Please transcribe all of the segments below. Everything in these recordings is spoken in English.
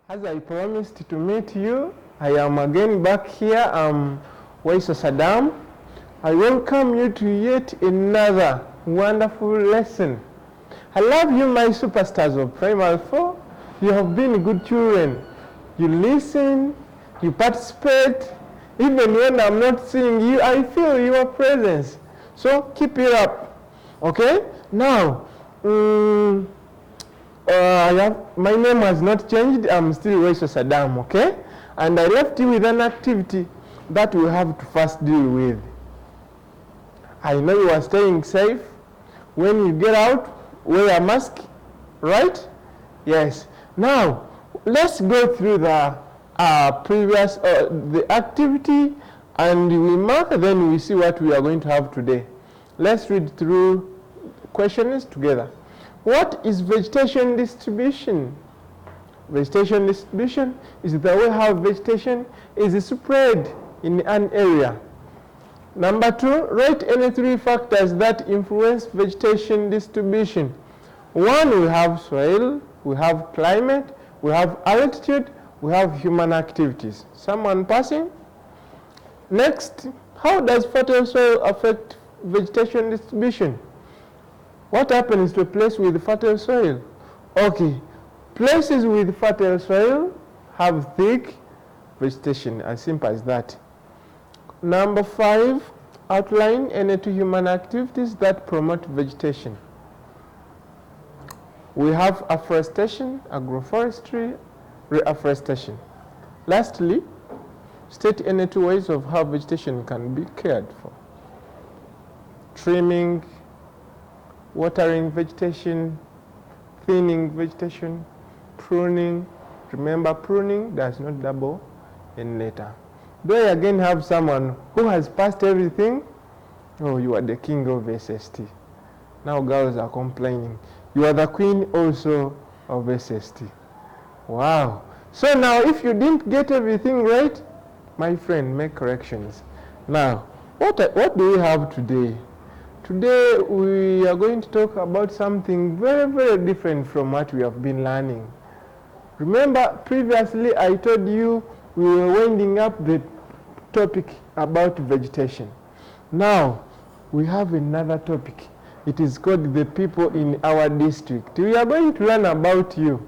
As I promised to meet you, I am again back here. I'm Saddam. I welcome you to yet another wonderful lesson. I love you, my superstars of Primary 4. You have been good children. You listen, you participate. Even when I'm not seeing you, I feel your presence. So keep it up. Okay? Now, my name has not changed. I'm still Saddam, okay? And I left you with an activity that we have to first deal with. I know you are staying safe. When you get out, wear a mask, right? Yes. Now, let's go through the previous the activity, and we mark, then we see what we are going to have today. Let's read through questions together. What is vegetation distribution? Vegetation distribution is the way how vegetation is spread in an area. Number 2, write any 3 factors that influence vegetation distribution. 1, we have soil, we have climate, we have altitude, we have human activities. Someone passing? Next, how does fertile soil affect vegetation distribution? What happens to a place with fertile soil? Okay, places with fertile soil have thick vegetation, as simple as that. Number 5, outline any 2 human activities that promote vegetation. We have afforestation, agroforestry, reforestation. Lastly, state any 2 ways of how vegetation can be cared for. Trimming, watering vegetation, thinning vegetation, pruning. Remember, pruning does not double in later. Do I again have someone who has passed everything? Oh, you are the king of SST. Now girls are complaining. You are the queen also of SST. Wow. So now if you didn't get everything right, my friend, make corrections. Now, what do we have today? Today we are going to talk about something very, very different from what we have been learning. Remember, previously I told you we were winding up the topic about vegetation. Now, we have another topic. It is called the people in our district. We are going to learn about you.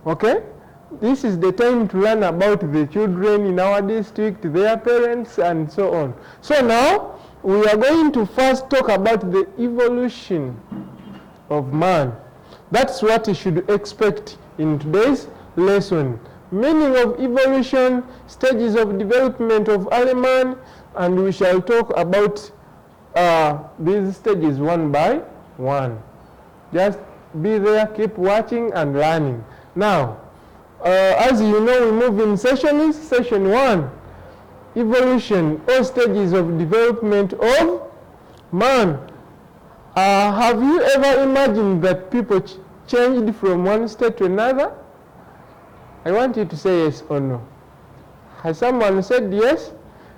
Okay? This is the time to learn about the children in our district, their parents, and so on. So now, we are going to first talk about the evolution of man. That's what you should expect in today's lesson. Meaning of evolution, stages of development of early man, and we shall talk about these stages one by one. Just be there, keep watching and learning. Now, as you know, we move in session 1. Evolution, or stages of development of man. Have you ever imagined that people changed from one state to another? I want you to say yes or no. Has someone said yes?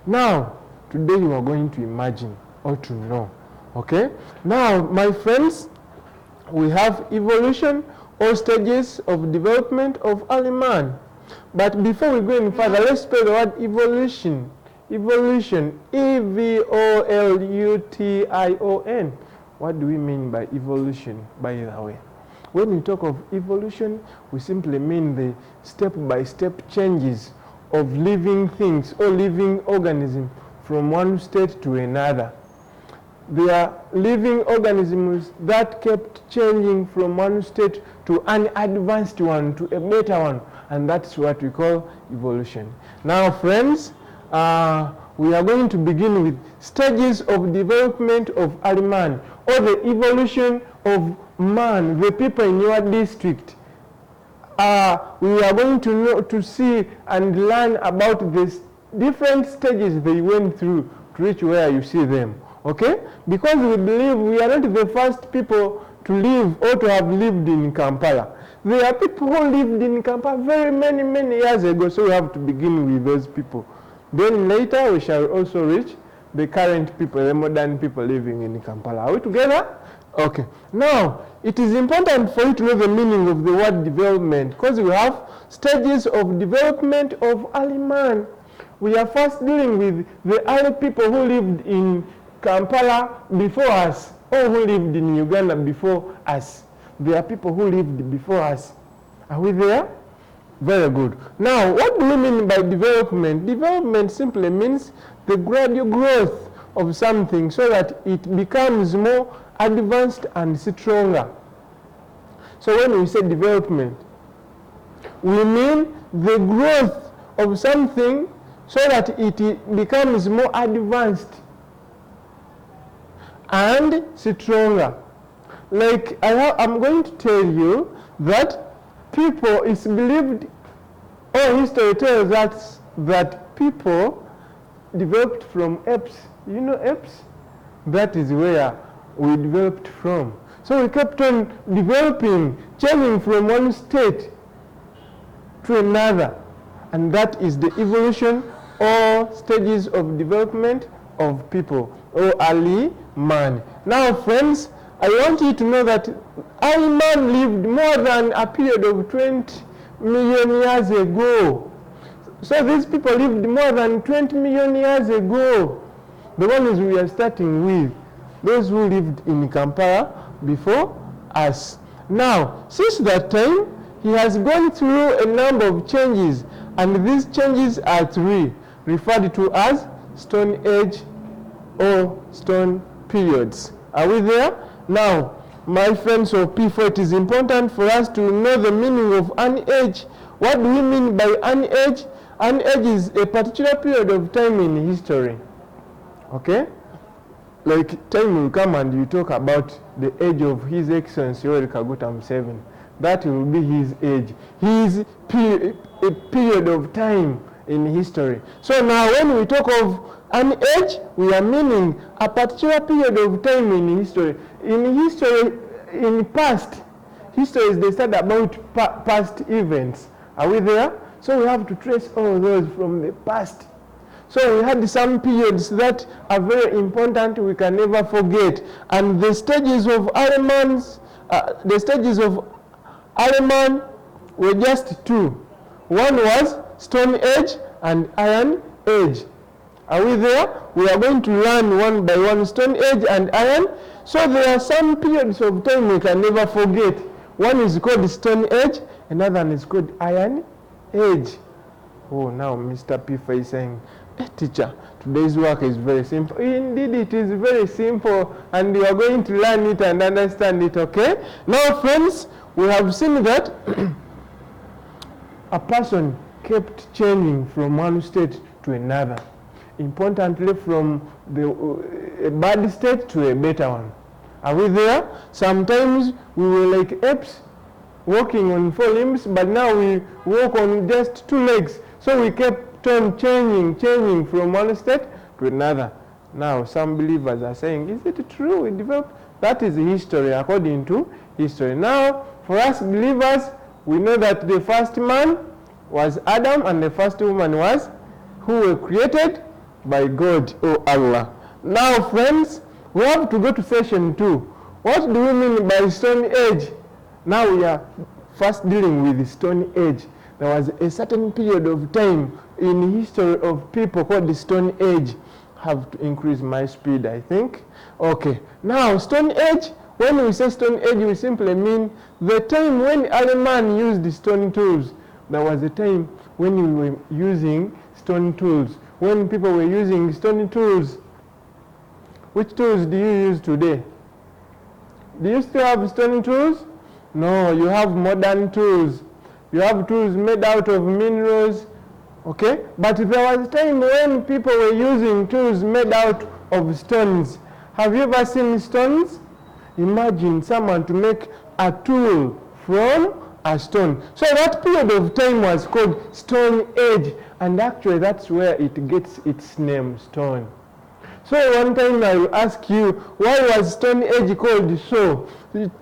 Now, today you are going to imagine or to know. Okay? Now, my friends, we have evolution, or stages of development of early man. But before we go any further, let's spell the word evolution. Evolution, E-V-O-L-U-T-I-O-N. What do we mean by evolution, by the way? When we talk of evolution, we simply mean the step-by-step changes of living things or living organisms from one state to another. They are living organisms that kept changing from one state to an advanced one, to a better one. And that's what we call evolution. Now, friends, we are going to begin with stages of development of early man, or the evolution of man, the people in your district. We are going to see and learn about the different stages they went through to reach where you see them. Okay? Because we believe we are not the first people to live or to have lived in Kampala. There are people who lived in Kampala very many years ago, so we have to begin with those people. Then later we shall also reach the current people, the modern people living in Kampala. Are we together? Okay. Now, it is important for you to know the meaning of the word development, because we have stages of development of early man. We are first dealing with the early people who lived in Kampala before us, or who lived in Uganda before us. There are people who lived before us. Are we there? Very good. Now, what do we mean by development? Development simply means the gradual growth of something so that it becomes more advanced and stronger. So when we say development, we mean the growth of something so that it becomes more advanced and stronger. Like I'm going to tell you that people, it's believed, or history tells us that people developed from apes. You know apes? That is where we developed from. So we kept on developing, changing from one state to another. And that is the evolution or stages of development of people, or early man. Now friends, I want you to know that early man lived more than a period of 20 million years ago. So these people lived more than 20 million years ago. The ones we are starting with, those who lived in Kampala before us. Now, since that time, he has gone through a number of changes, and these changes are three, referred to as Stone Age or Stone Periods. Are we there? Now, my friends of P4, it is important for us to know the meaning of an age. What do we mean by an age? An age is a particular period of time in history. Okay? Like time will come and you talk about the age of His Excellency Yoweri Kaguta Museveni. That will be his age. His a period of time in history. So now when we talk of an age, we are meaning a particular period of time in history. In history, in past, history is the study about past events. Are we there? So we have to trace all those from the past. So we had some periods that are very important, we can never forget. And the stages of early man were just two. One was Stone Age and Iron Age. Are we there? We are going to learn one by one, Stone Age and Iron. So there are some periods of time we can never forget. One is called Stone Age, another one is called Iron Age. Oh, now Mr. P4 is saying, hey, teacher, today's work is very simple. Indeed, it is very simple, and you are going to learn it and understand it, okay? Now, friends, we have seen that a person kept changing from one state to another. Importantly, from a bad state to a better one. Are we there? Sometimes we were like apes, walking on 4 limbs, but now we walk on just 2 legs. So we kept on changing from one state to another. Now some believers are saying, is it true we developed? That is history, according to history. Now, for us believers, we know that the first man was Adam and the first woman was who were created by God or Allah. Now friends, we have to go to session 2. What do we mean by Stone Age? Now we are first dealing with the Stone Age. There was a certain period of time in history of people called the Stone Age. I have to increase my speed, I think. Okay, now Stone Age, when we say Stone Age, we simply mean the time when early man used the stone tools. There was a time when we were using stone tools. When people were using stone tools, which tools do you use today? Do you still have stone tools? No, you have modern tools. You have tools made out of minerals, okay? But there was a time when people were using tools made out of stones. Have you ever seen stones? Imagine someone to make a tool from a stone. So that period of time was called Stone Age, and actually that's where it gets its name, stone. So one time I will ask you, why was Stone Age called so?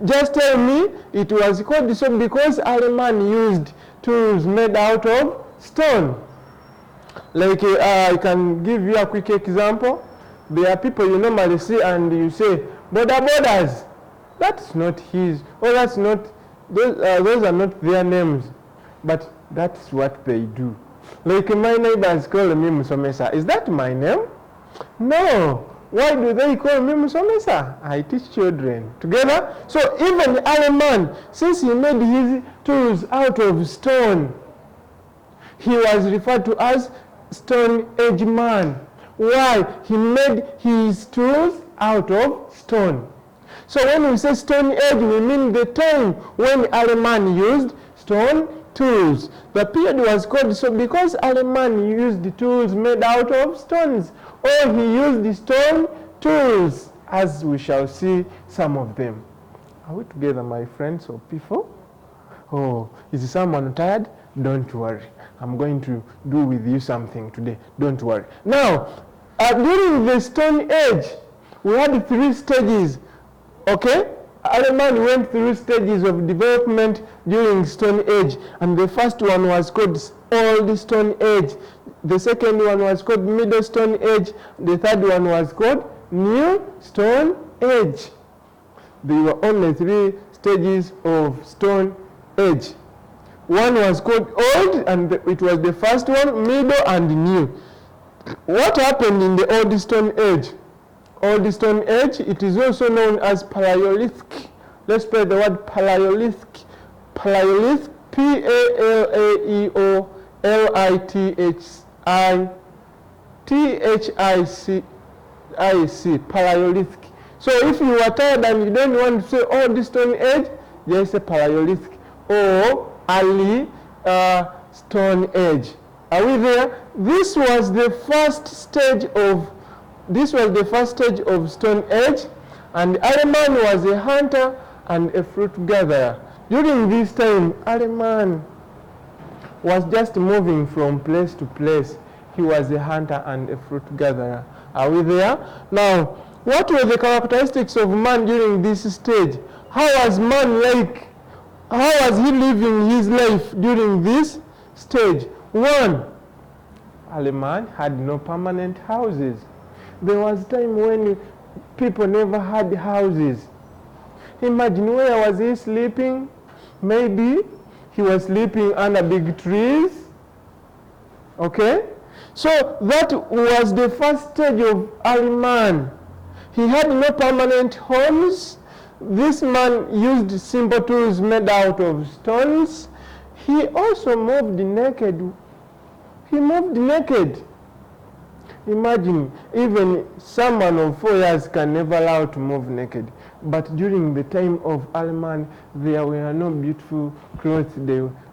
Just tell me it was called so because early man used tools made out of stone. Like I can give you a quick example. There are people you normally see and you say, border borders. That's not his, or that's not, those are not their names, but that's what they do. Like my neighbors call me Musomesa. Is that my name? No. Why do they call me Musomesa? I teach children together. So even Aleman, since he made his tools out of stone, he was referred to as Stone Age man. Why? He made his tools out of stone. So when we say Stone Age, we mean the time when Aleman used stone tools. The period was called so because Aleman used the tools made out of stones, or he used the stone tools, as we shall see some of them. Are we together, my friends or people? Oh, is someone tired? Don't worry. I'm going to do with you something today. Don't worry. Now, during the Stone Age, we had 3 stages. Okay? Aleman went through stages of development during Stone Age, and the first one was called Old Stone Age. The second one was called Middle Stone Age. The third one was called New Stone Age. There were only 3 stages of Stone Age. One was called Old, and it was the first one, Middle, and New. What happened in the Old Stone Age? Old Stone Age, it is also known as Paleolithic. Let's spell the word Paleolithic. Paleolithic, Paleolithic, Paleolithic. So if you are tired and you don't want to say Old Stone Age, just say Paleolithic or Early Stone Age. Are we there? This was the first stage of Stone Age, and Aleman was a hunter and a fruit gatherer. During this time, Aleman was just moving from place to place. He was a hunter and a fruit gatherer. Are we there? Now, what were the characteristics of man during this stage? How was man like? How was he living his life during this stage? 1, Aleman had no permanent houses. There was time when people never had houses. Imagine, where was he sleeping? Maybe he was sleeping under big trees. Okay? So that was the first stage of Aleman. He had no permanent homes. This man used simple tools made out of stones. He also moved naked. He moved naked. Imagine, even someone of 4 years can never allow to move naked. But during the time of Aleman, there were no beautiful clothes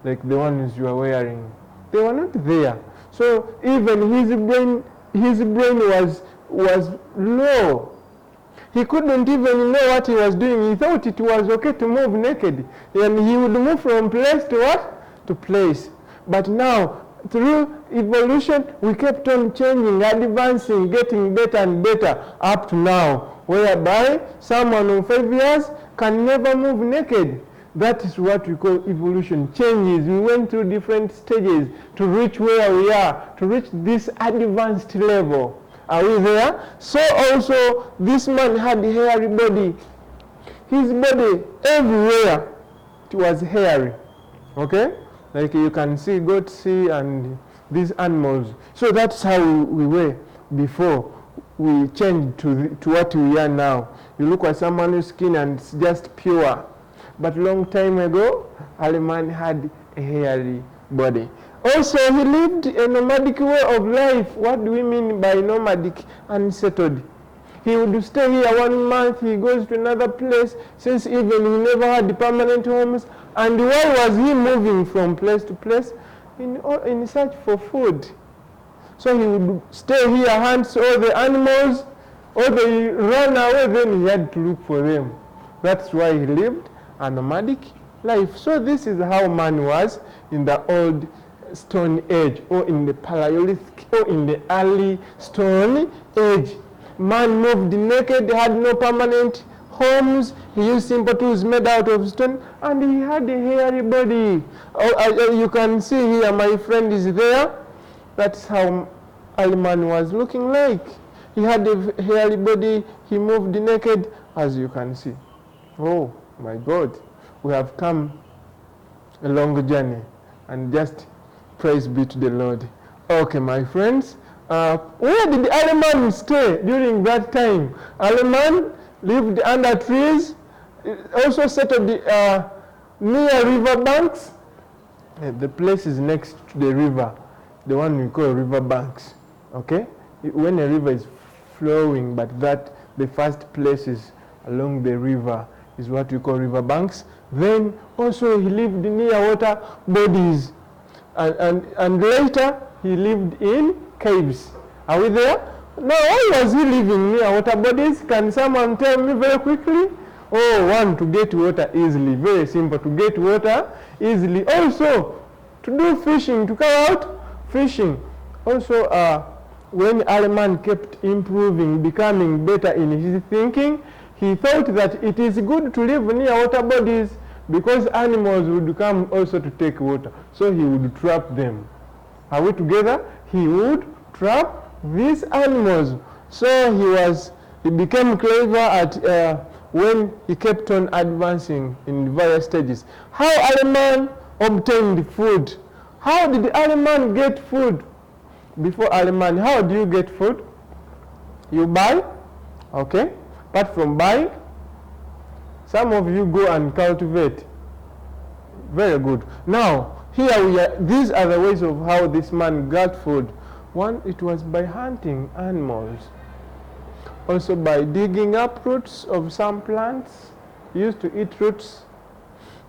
like the ones you are wearing. They were not there. So even his brain was low. He couldn't even know what he was doing. He thought it was okay to move naked. And he would move from place to what? To place. But now, through evolution, we kept on changing, advancing, getting better and better up to now, whereby someone of 5 years can never move naked. That is what we call evolution, changes. We went through different stages to reach where we are, to reach this advanced level. Are we there? So also, this man had a hairy body. His body, everywhere, it was hairy. Okay? Like you can see goats and these animals. So that's how we were before we changed to what we are now. You look at someone's skin and it's just pure. But long time ago, Aleman had a hairy body. Also, he lived a nomadic way of life. What do we mean by nomadic? Unsettled. He would stay here 1 month, he goes to another place, since even he never had permanent homes. And why was he moving from place to place? In search for food. So he would stay here, hunt all the animals, or they run away, then he had to look for them. That's why he lived a nomadic life. So this is how man was in the Old Stone Age, or in the Paleolithic, or in the Early Stone Age. Man moved naked, had no permanent homes. He used simple tools made out of stone, and he had a hairy body. You can see here, my friend is there. That's how Aleman was looking like. He had a hairy body, he moved naked, as you can see. Oh my God, we have come a long journey, and just praise be to the Lord. Okay, my friends, where did Aleman stay during that time? Aleman lived under trees, also settled near river banks. The place is next to the river, the one we call river banks. Okay, when a river is flowing, but that the first places along the river is what we call river banks. Then also he lived near water bodies, and later he lived in caves. Are we there? Now, why was he living near water bodies? Can someone tell me very quickly? Oh, one, to get water easily. Very simple, to get water easily. Also, to do fishing, to carry out fishing. Also, when Aleman kept improving, becoming better in his thinking, he thought that it is good to live near water bodies because animals would come also to take water. So he would trap them. Are we together? He would trap these animals. So he became clever at when he kept on advancing in various stages. How Aleman obtained food? How did Aleman get food? Before Aleman, how do you get food? You buy, okay? Apart from buying, some of you go and cultivate. Very good. Now, here these are the ways of how this man got food. One, it was by hunting animals. Also by digging up roots of some plants. He used to eat roots.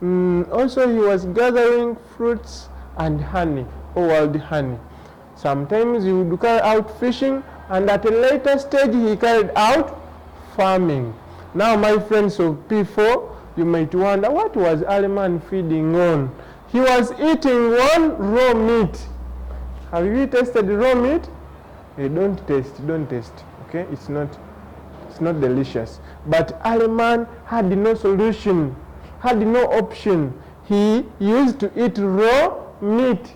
Also he was gathering fruits and honey, or wild honey. Sometimes he would carry out fishing, and at a later stage he carried out farming. Now, my friends of P4, you might wonder, what was Aleman feeding on? He was eating one raw meat. Have you tasted raw meat? Don't taste. Okay, it's not delicious. But Aleman had no solution, had no option. He used to eat raw meat,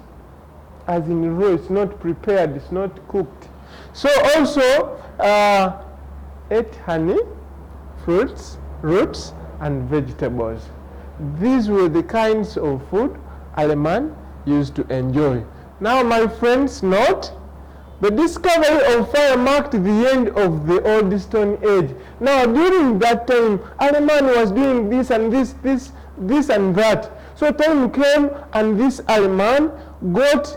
as in raw. It's not prepared, it's not cooked. So also ate honey, fruits, roots, and vegetables. These were the kinds of food Aleman used to enjoy. Now, my friends, note, the discovery of fire marked the end of the Old Stone Age. Now, during that time, Aleman was doing this and this and that. So time came, and this Aleman got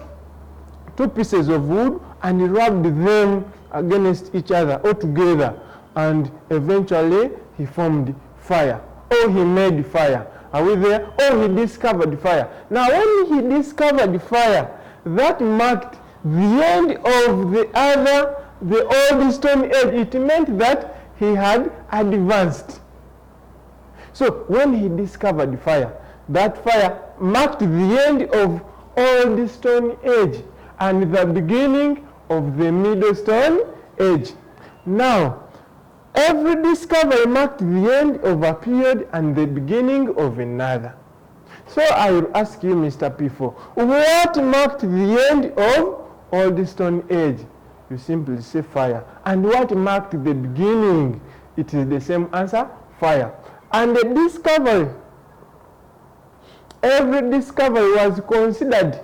2 pieces of wood and he rubbed them against each other all together, and eventually he formed fire. Oh, he made fire. Are we there? Oh, he discovered fire. Now, when he discovered fire, that marked the end of the Old Stone Age. It meant that he had advanced. So when he discovered fire, that fire marked the end of Old Stone Age and the beginning of the Middle Stone Age. Now, every discovery marked the end of a period and the beginning of another. So I will ask you, Mr. P4, what marked the end of Old Stone Age? You simply say fire. And what marked the beginning? It is the same answer, fire. And the discovery, every discovery was considered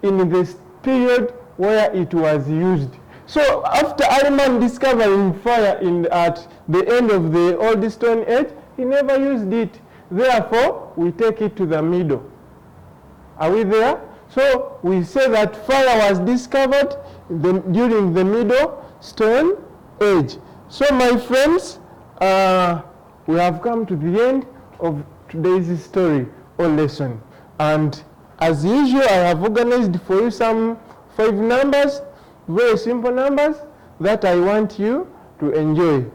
in this period where it was used. So after Aleman discovering fire at the end of the Old Stone Age, he never used it. Therefore, we take it to the middle. Are we there? So we say that fire was discovered during the Middle Stone Age. So my friends, we have come to the end of today's story or lesson. And as usual, I have organized for you some 5 numbers, very simple numbers that I want you to enjoy.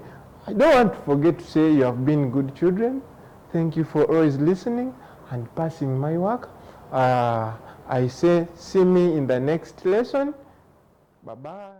I don't want to forget to say you have been good children. Thank you for always listening and passing my work. I say see me in the next lesson. Bye-bye.